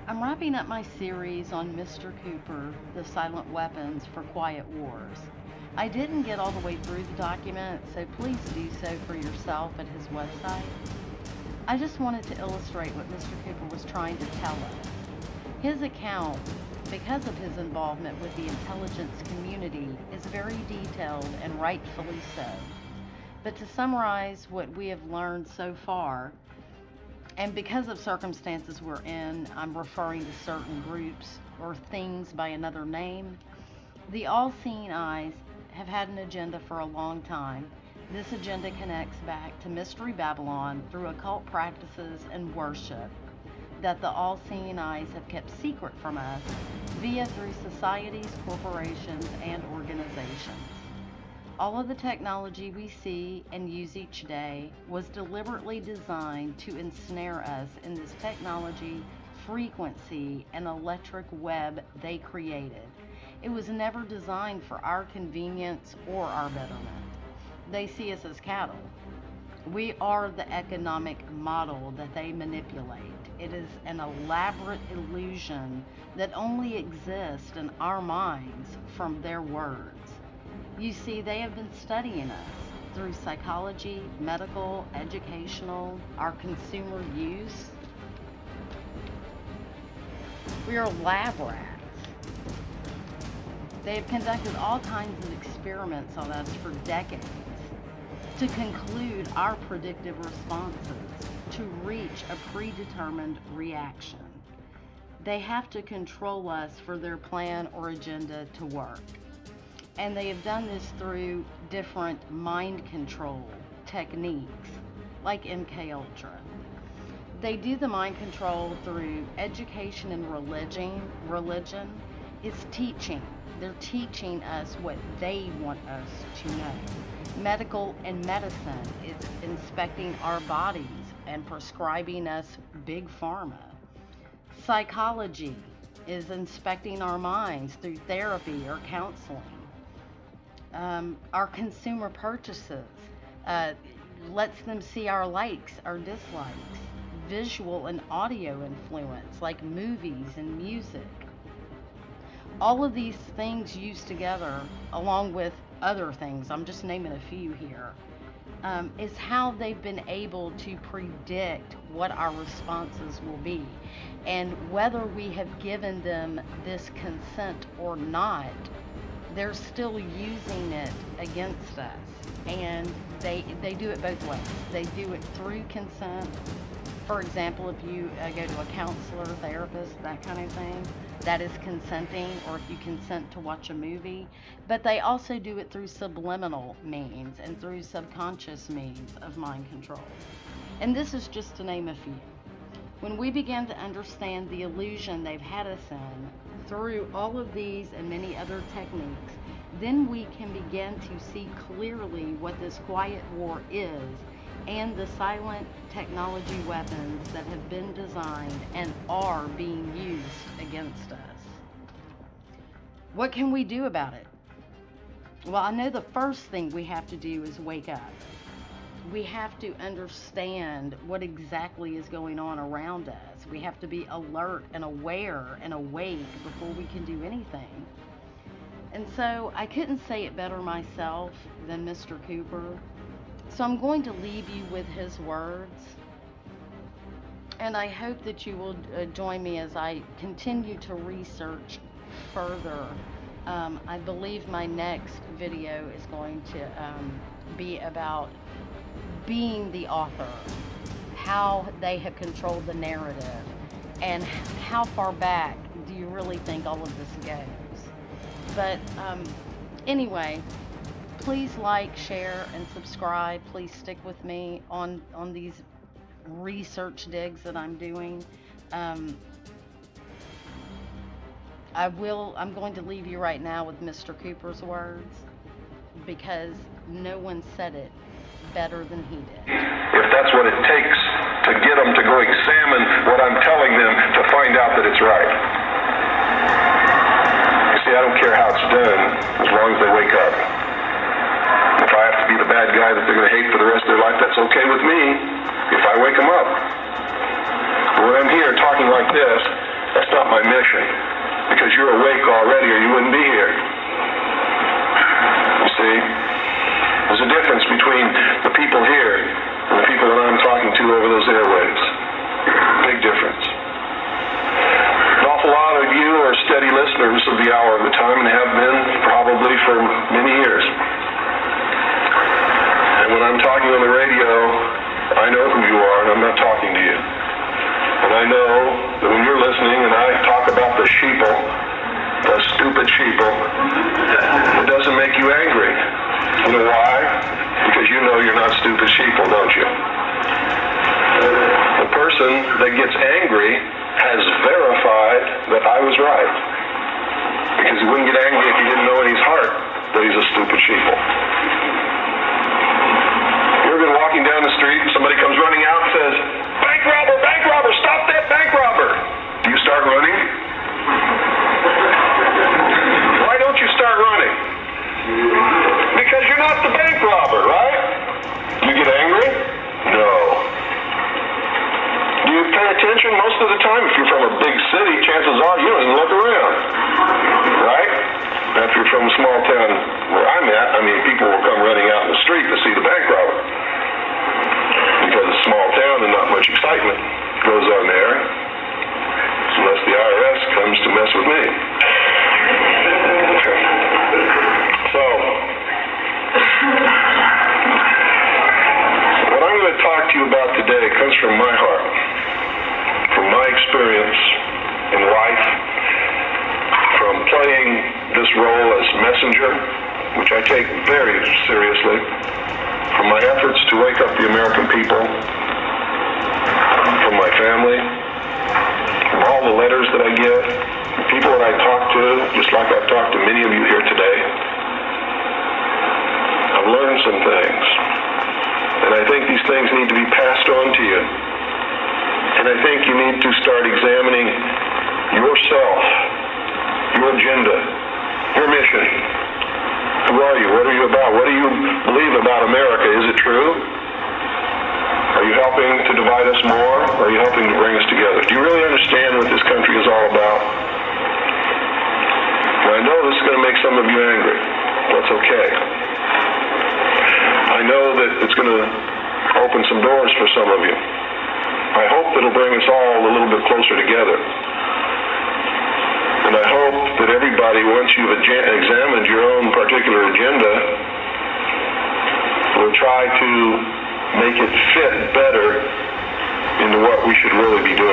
I'm wrapping up my series on Mr. Cooper, The Silent Weapons for Quiet Wars. I didn't get all the way through the document, so please do so for yourself at his website. I just wanted to illustrate what Mr. Cooper was trying to tell us. His account, because of his involvement with the intelligence community, is very detailed and rightfully so. But to summarize what we have learned so far, and because of circumstances we're in, I'm referring to certain groups or things by another name. The all-seeing eyes have had an agenda for a long time. This agenda connects back to Mystery Babylon through occult practices and worship that the all-seeing eyes have kept secret from us through societies, corporations, and organizations. All of the technology we see and use each day was deliberately designed to ensnare us in this technology, frequency, and electric web they created. It was never designed for our convenience or our betterment. They see us as cattle. We are the economic model that they manipulate. It is an elaborate illusion that only exists in our minds from their words. You see, they have been studying us through psychology, medical, educational, our consumer use. We are lab rats. They have conducted all kinds of experiments on us for decades to conclude our predictive responses, to reach a predetermined reaction. They have to control us for their plan or agenda to work. And they have done this through different mind control techniques, like MKUltra. They do the mind control through education and religion. Religion is teaching. They're teaching us what they want us to know. Medical and medicine is inspecting our bodies and prescribing us big pharma. Psychology is inspecting our minds through therapy or counseling. Our consumer purchases lets them see our likes, our dislikes, visual and audio influence like movies and music. All of these things used together, along with other things, I'm just naming a few here, is how they've been able to predict what our responses will be. And whether we have given them this consent or not, they're still using it against us. And they do it both ways. They do it through consent. For example, if you go to a counselor, therapist, that kind of thing, that is consenting, or if you consent to watch a movie. But they also do it through subliminal means and through subconscious means of mind control. And this is just to name a few. When we begin to understand the illusion they've had us in through all of these and many other techniques, then we can begin to see clearly what this quiet war is and the silent technology weapons that have been designed and are being used against us. What can we do about it? Well, I know the first thing we have to do is wake up. We have to understand what exactly is going on around us. We have to be alert and aware and awake before we can do anything. And so I couldn't say it better myself than Mr. Cooper. So I'm going to leave you with his words. And I hope that you will join me as I continue to research further. I believe my next video is going to be about being the author, how they have controlled the narrative, and how far back do you really think all of this goes. But anyway, please like, share, and subscribe. Please stick with me on these research digs that I'm doing. I'm going to leave you right now with Mr. Cooper's words, because no one said it better than he did. If that's what it takes to get them to go examine what I'm telling them to find out that it's right. You see, I don't care how it's done as long as they wake up. If I have to be the bad guy that they're going to hate for the rest of their life, that's okay with me if I wake them up. When I'm here talking like this, that's not my mission, because you're awake already or you wouldn't be here. You see? There's a difference between the people here and the people that I'm talking to over those airwaves. Big difference. An awful lot of you are steady listeners of the Hour of the Time and have been probably for many years. And when I'm talking on the radio, I know who you are and I'm not talking to you. And I know that when you're listening and I talk about the sheeple, the stupid sheeple, it doesn't make you angry. You know why? Because you know you're not stupid sheeple, don't you? The person that gets angry has verified that I was right. Because he wouldn't get angry if he didn't know in his heart that he's a stupid sheeple. You ever been walking down the street and somebody comes running out and says, bank robber, stop that bank robber. Do you start running? Why don't you start running? Because you're not the bank robber, right? You get angry? No. Do you pay attention? Most of the time, if you're from a big city, chances are you don't even look around. Right? If you're from a small town where I'm at, I mean, people will come running out in the street to see the bank robber. Because it's a small town and not much excitement goes on there. Unless the IRS comes to mess with me. So, what I'm going to talk to you about today comes from my heart, from my experience in life, from playing this role as messenger, which I take very seriously, from my efforts to wake up the American people, from my family, from all the letters that I get, the people that I talk to, just like I've talked to many of you here today. I've learned some things, and I think these things need to be passed on to you. And I think you need to start examining yourself, your agenda, your mission. Who are you? What are you about? What do you believe about America? Is it true? Are you helping to divide us more, or are you helping to bring us together? Do you really understand what this country is all about? Now, I know this is going to make some of you angry. That's okay. I know that it's going to open some doors for some of you. I hope that it'll bring us all a little bit closer together. And I hope that everybody, once you've examined your own particular agenda, will try to make it fit better into what we should really be doing.